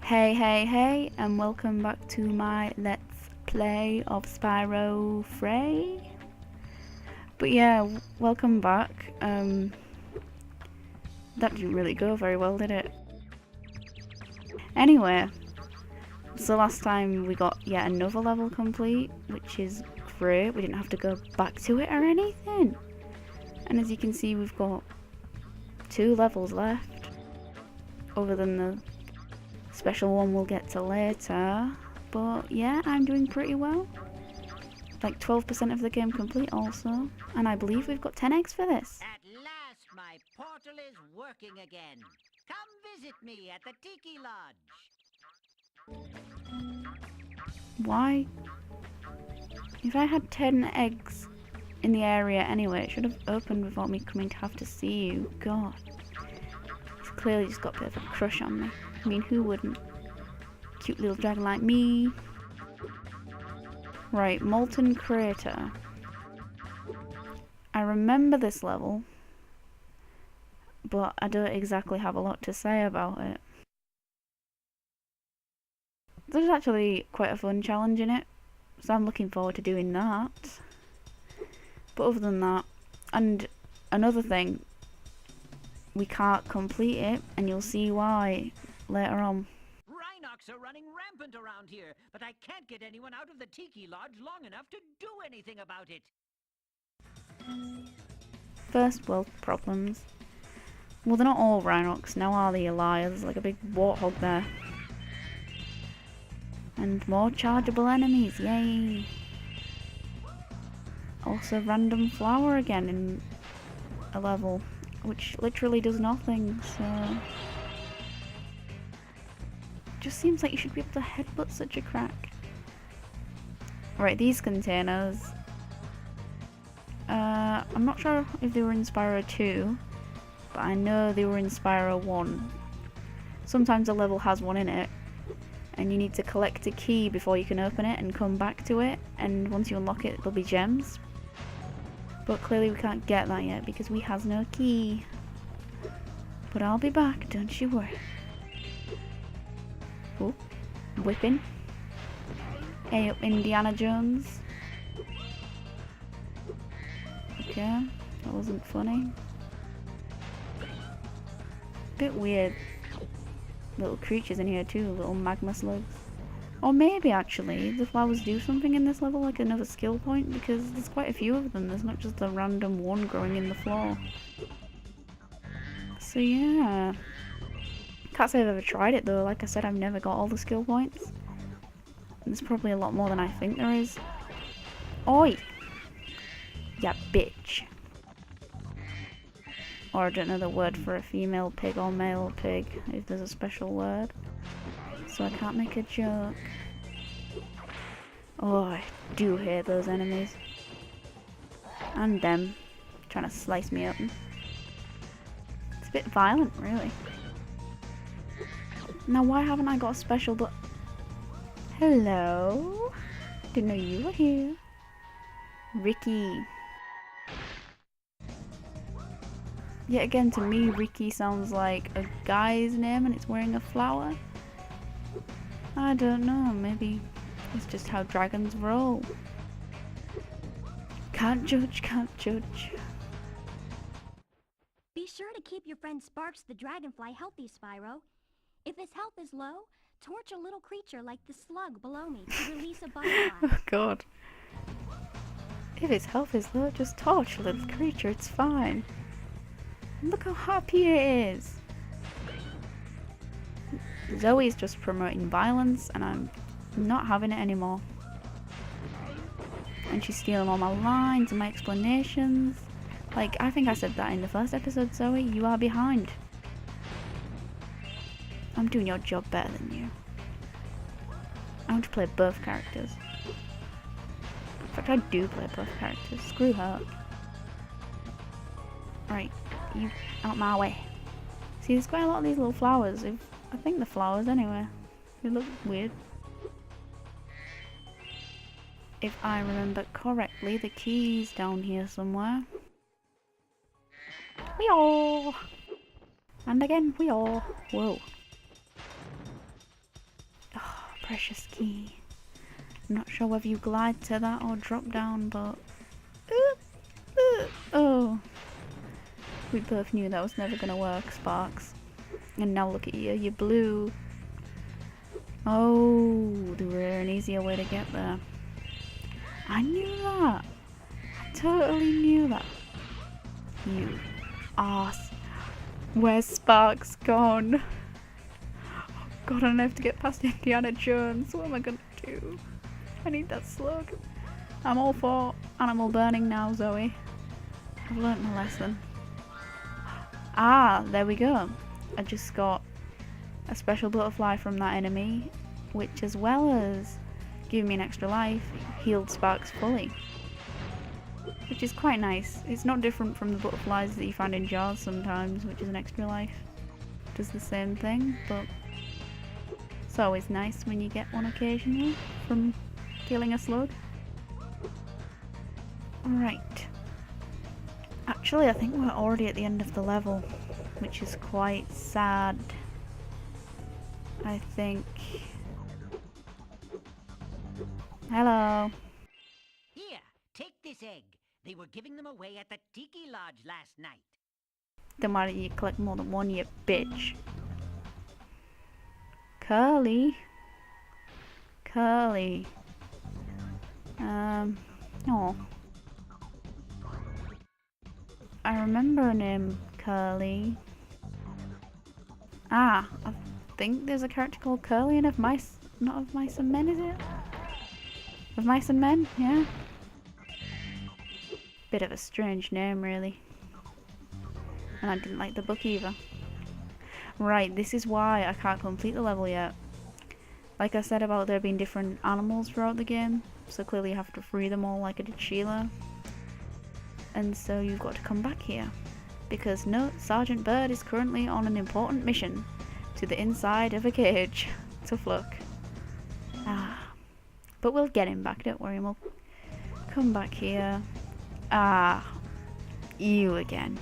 Hey, and welcome back to my Let's Play of Spyro Fray. But yeah, welcome back. That didn't really go very well, did it? Anyway, so last time we got yet another level complete, which is great. We didn't have to go back to it or anything. And as you can see, we've got 2 levels left, other than the special one we'll get to later. But yeah, I'm doing pretty well. Like 12% of the game complete also. And I believe we've got 10 eggs for this. At last, my portal is working again. Come visit me at the Tiki Lodge. Why? If I had 10 eggs in the area anyway, it should have opened without me coming to have to see you. God. He's clearly just got a bit of a crush on me. I mean, who wouldn't? Cute little dragon like me. Right, Molten Crater. I remember this level, but I don't exactly have a lot to say about it. There's actually quite a fun challenge in it, so I'm looking forward to doing that. But other than that, and another thing, we can't complete it, and you'll see why later on. Rhinox are running rampant around here, but I can't get anyone out of the Tiki Lodge long enough to do anything about it. First world problems. Well, they're not all Rhinox, now are they, Elias? There's like a big warthog there. And more chargeable enemies, yay! Also random flower again in a level, which literally does nothing, so... Just seems like you should be able to headbutt such a crack. Right, these containers. I'm not sure if they were in Spyro 2, but I know they were in Spyro 1. Sometimes a level has one in it, and you need to collect a key before you can open it and come back to it, and once you unlock it, there'll be gems. But clearly we can't get that yet because we has no key. But I'll be back, don't you worry. Oh, whipping. Hey up, Indiana Jones. Okay, that wasn't funny. Bit weird. Little creatures in here too, little magma slugs. Or maybe actually the flowers do something in this level, like another skill point, because there's quite a few of them. There's not just a random one growing in the floor. So yeah. Can't say I've ever tried it though, like I said, I've never got all the skill points. And there's probably a lot more than I think there is. Oi! Ya bitch. Or I don't know the word for a female pig or male pig, if there's a special word. So I can't make a joke. Oh, I do hate those enemies. And them. Trying to slice me open. It's a bit violent, really. Now why haven't I got a special but... Hello? Didn't know you were here. Ricky. Yet again, to me, Ricky sounds like a guy's name and it's wearing a flower. I don't know, maybe it's just how dragons roll. Can't judge, can't judge. Be sure to keep your friend Sparks the dragonfly healthy, Spyro. If his health is low, torch a little creature like the slug below me to release a butterfly. Oh god. If his health is low, just torch a little creature, it's fine. Look how happy it is. Zoe's just promoting violence and I'm not having it anymore. And she's stealing all my lines and my explanations. Like, I think I said that in the first episode, Zoe, you are behind. I'm doing your job better than you. I want to play both characters. In fact, I do play both characters. Screw her. Right, you out my way. See, there's quite a lot of these little flowers. I think the flowers anyway. They look weird. If I remember correctly, the key's down here somewhere. Wee-oh! And again, wee-oh! Whoa. precious key. I'm not sure whether you glide to that or drop down, but... Oh. We both knew that was never gonna work, Sparks. And now look at you, you're blue. Oh, there were an easier way to get there. I knew that. I totally knew that. You arse. Where's Sparks gone? Oh god, I have to get past Indiana Jones. What am I gonna do? I need that slug. I'm all for animal burning now, Zoe. I've learnt my lesson. Ah, there we go. I just got a special butterfly from that enemy, which, as well as giving me an extra life, healed Sparks fully. Which is quite nice. It's not different from the butterflies that you find in jars sometimes, which is an extra life. Does the same thing, but it's always nice when you get one occasionally from killing a slug. Alright. Actually, I think we're already at the end of the level, which is quite sad. I think... Hello. Here, take this egg. They were giving them away at the Tiki Lodge last night. Then why don't you collect more than one, you bitch? Curly? Curly. Oh. I remember a name, Curly. Ah, I think there's a character called Curly in Of Mice... Not Of Mice and Men, is it? Of Mice and Men, yeah. Bit of a strange name, really. And I didn't like the book either. Right, this is why I can't complete the level yet. Like I said about there being different animals throughout the game, so clearly you have to free them all like I did Sheila. And so you've got to come back here. Because no, Sergeant Bird is currently on an important mission to the inside of a cage. Tough luck. Ah. But we'll get him back, don't worry, we'll come back here. Ah. You again.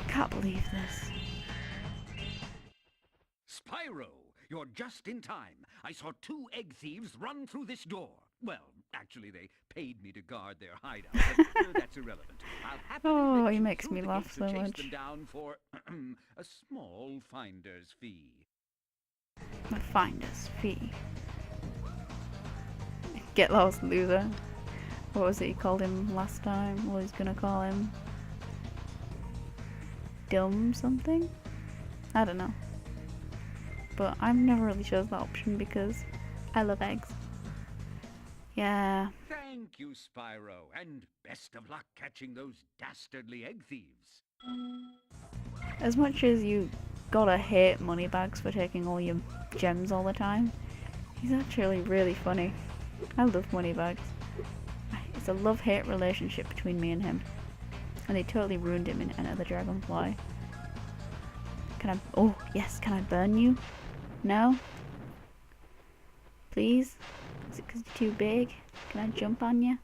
Can't believe this. Spyro, you're just in time. I saw 2 egg thieves run through this door. Well, actually, they paid me to guard their hideout, but that's irrelevant. I'll happily Oh, let he you makes through me the laugh gates so to chase much. them down for a small finder's fee. A finder's fee. Get lost, loser. What was it he called him last time? What he's gonna call him? Dumb something? I don't know. But I've never really chose that option because I love eggs. Yeah. Thank you, Spyro, and best of luck catching those dastardly egg thieves. As much as you gotta hate Moneybags for taking all your gems all the time, he's actually really funny. I love Moneybags. It's a love-hate relationship between me and him. And they totally ruined him in Enter the Dragonfly. Can I... Oh, yes, can I burn you? No? Please? Is it because you're too big? Can I jump on you?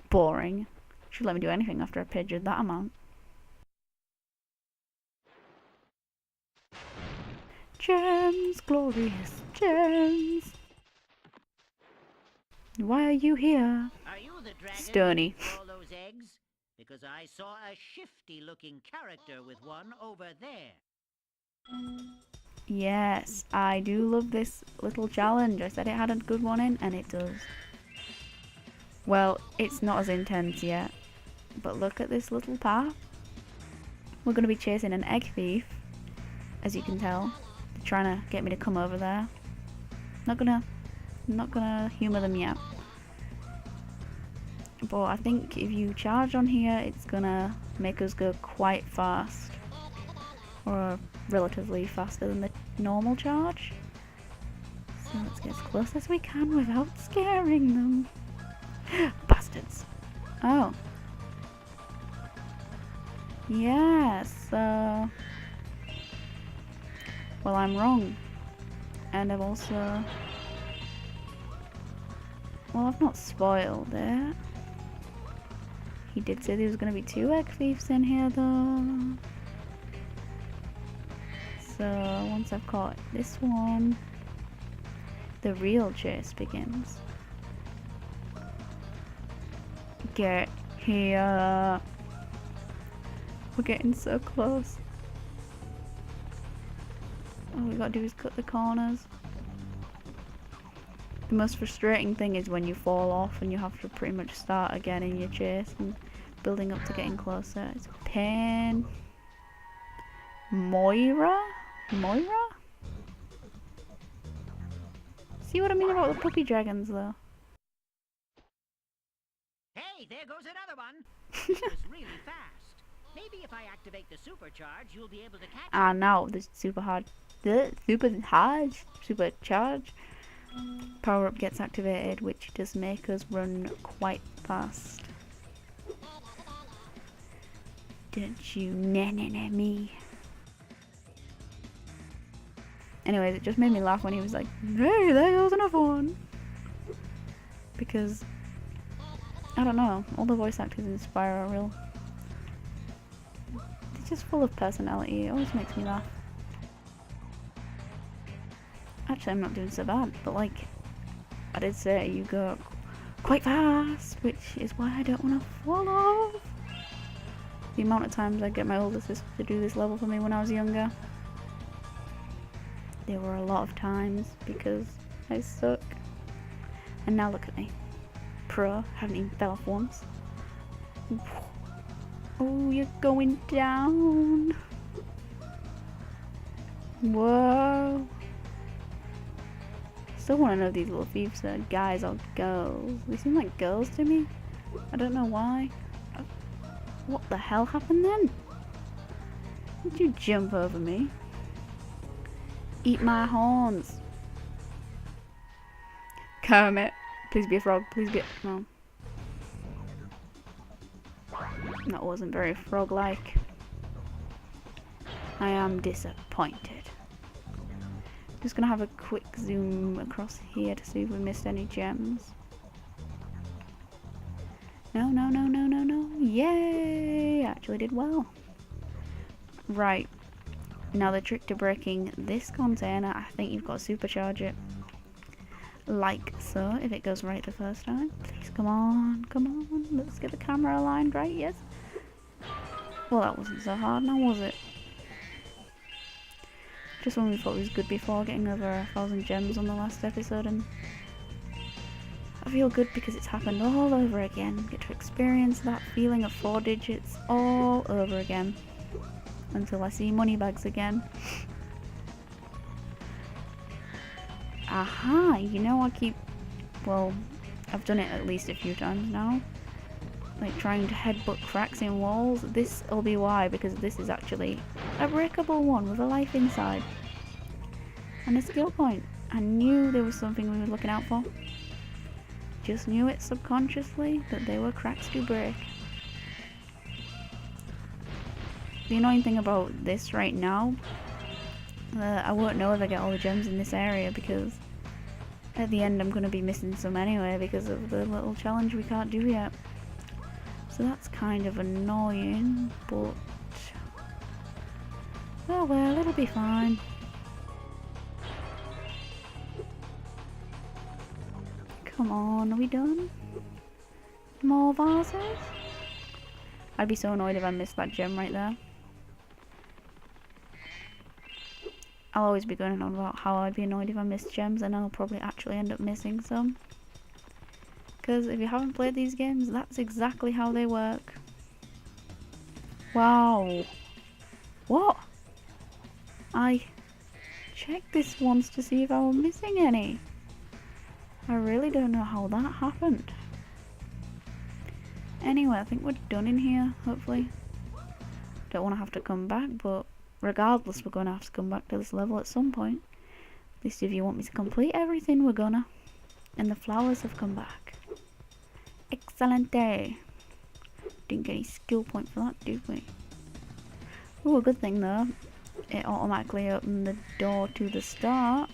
Boring. Should let me do anything after I paid you that amount. Gems, glorious gems. Why are you here? Are you the dragon Stony. with all those eggs? Because I saw a shifty-looking character with one over there. Yes, I do love this little challenge. I said it had a good one in, and it does. Well, it's not as intense yet, but look at this little path. We're going to be chasing an egg thief, as you can tell. They're trying to get me to come over there. Not gonna humour them yet. But I think if you charge on here, it's gonna make us go quite fast. Or relatively faster than the normal charge. So let's get as close as we can without scaring them. Bastards. Oh. Yes, well, I'm wrong. And I've also... Well, I've not spoiled it. He did say there was going to be 2 egg thieves in here, though. So once I've caught this one, the real chase begins. Get here. We're getting so close. All we gotta do is cut the corners. The most frustrating thing is when you fall off and you have to pretty much start again in your chase and building up to getting closer. It's a pain. Moira? See what I mean about the puppy dragons though? Hey, there goes another one. It was really fast. Maybe if I activate the supercharge, you'll be able to catch Ah, it. now the supercharge power up gets activated, which does make us run quite fast. Don't you me. Anyways, it just made me laugh when he was like, hey, there goes another one. Because, I don't know, all the voice actors in Spyro are real. They're just full of personality, it always makes me laugh. Actually, I'm not doing so bad, but like, I did say you go quite fast, which is why I don't want to fall off. The amount of times I get my older sister to do this level for me when I was younger. There were a lot of times because I suck. And now look at me. Pro, haven't even fell off once. Oh, you're going down. Whoa. Still want to know if these little thieves are guys or girls. They seem like girls to me. I don't know why. What the hell happened then? Did you jump over me? Eat my horns. Kermit. Please be a frog. Please be a... No. That wasn't very frog-like. I am disappointed. Just gonna have a quick zoom across here to see if we missed any gems. No. Yay! Actually did well. Right. Now the trick to breaking this container, I think you've got to supercharge it. Like so, if it goes right the first time. Please, come on. Let's get the camera aligned right, yes? Well, that wasn't so hard now, was it? Just when we thought it was good before, getting over 1,000 gems on the last episode, and I feel good because it's happened all over again. Get to experience that feeling of 4 digits all over again. Until I see money bags again. Aha, you know I've done it at least a few times now. Like trying to headbutt cracks in walls. This will be why, because this is actually a breakable one with a life inside. And a skill point. I knew there was something we were looking out for. Just knew it subconsciously that they were cracks to break. The annoying thing about this right now, I won't know if I get all the gems in this area because at the end I'm going to be missing some anyway because of the little challenge we can't do yet. So that's kind of annoying, but oh well, it'll be fine. Come on, are we done? More vases? I'd be so annoyed if I missed that gem right there. I'll always be going on about how I'd be annoyed if I missed gems, and I'll probably actually end up missing some. Because if you haven't played these games, that's exactly how they work. Wow. What? I checked this once to see if I was missing any. I really don't know how that happened. Anyway, I think we're done in here, hopefully. Don't want to have to come back, but regardless, we're going to have to come back to this level at some point. At least if you want me to complete everything, we're gonna. And the flowers have come back. Excellent day. Didn't get any skill point for that, did we? Oh, a good thing though. It automatically opened the door to the start.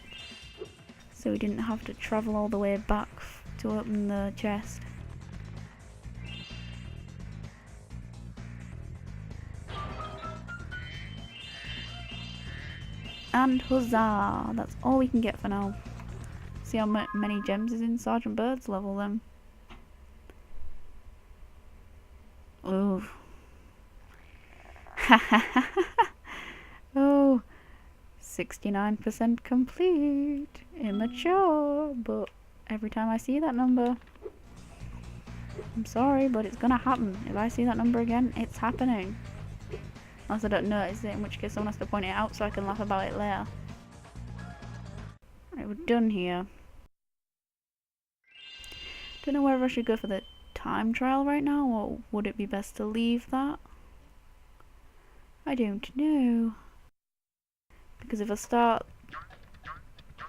So we didn't have to travel all the way back to open the chest. And huzzah! That's all we can get for now. See how many gems is in Sergeant Bird's level then. Ooh. Oh, 69% complete. Immature, but every time I see that number, I'm sorry, but it's gonna happen. If I see that number again, it's happening. Unless I don't notice it, in which case someone has to point it out so I can laugh about it later. Right, we're done here. Don't know whether I should go for the time trial right now, or would it be best to leave that? I don't know. Because if I start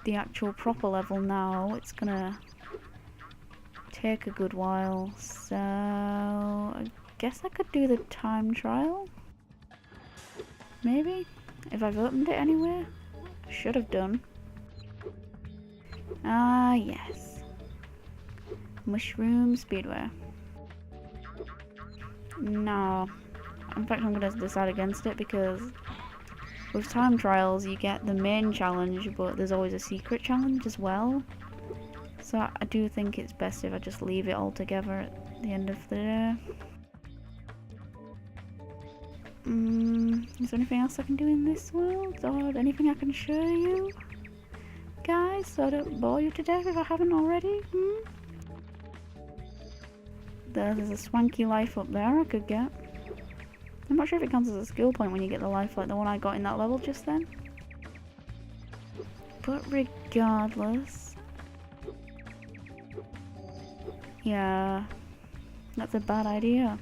the actual proper level now, it's gonna take a good while. So I guess I could do the time trial. Maybe? If I've opened it anywhere? I should have done. Ah, yes. Mushroom Speedway. No. In fact, I'm going to decide against it because with time trials you get the main challenge, but there's always a secret challenge as well. So I do think it's best if I just leave it all together at the end of the day. Is there anything else I can do in this world? Or anything I can show you? Guys, so I don't bore you to death if I haven't already? There's a swanky life up there I could get. I'm not sure if it counts as a skill point when you get the life like the one I got in that level just then. But regardless... yeah, that's a bad idea.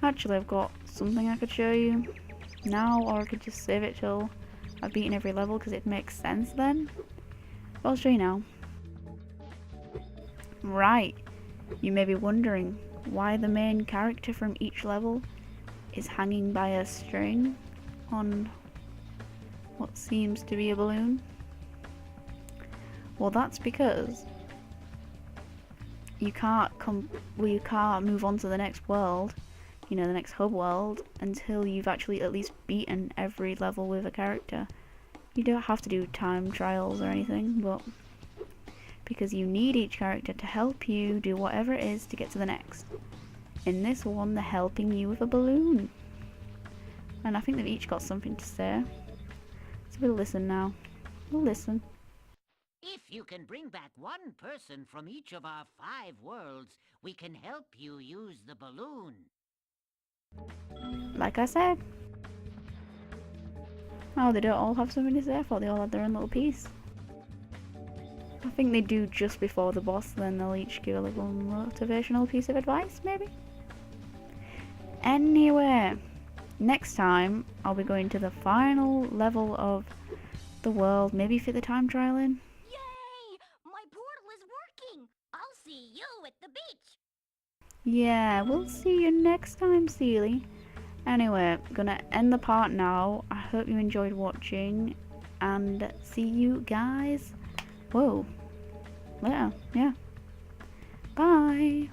Actually, I've got something I could show you now, or I could just save it till I've beaten every level because it makes sense then. But I'll show you now. Right, you may be wondering why the main character from each level is hanging by a string on what seems to be a balloon. Well, that's because you can't move on to the next world, you know, the next hub world, until you've actually at least beaten every level with a character. You don't have to do time trials or anything, but because you need each character to help you do whatever it is to get to the next. In this one, they're helping you with a balloon. And I think they've each got something to say. So we'll listen now. We'll listen. If you can bring back one person from each of our 5 worlds, we can help you use the balloon. Like I said. Oh, they don't all have something to say? I thought they all had their own little piece. I think they do just before the boss, then they'll each give a little motivational piece of advice, maybe? Anyway, next time I'll be going to the final level of the world, maybe fit the time trial in. Yay! My portal is working! I'll see you at the beach! Yeah, we'll see you next time, Seely. Anyway, gonna end the part now. I hope you enjoyed watching, and see you guys. Whoa. Later, yeah. Bye.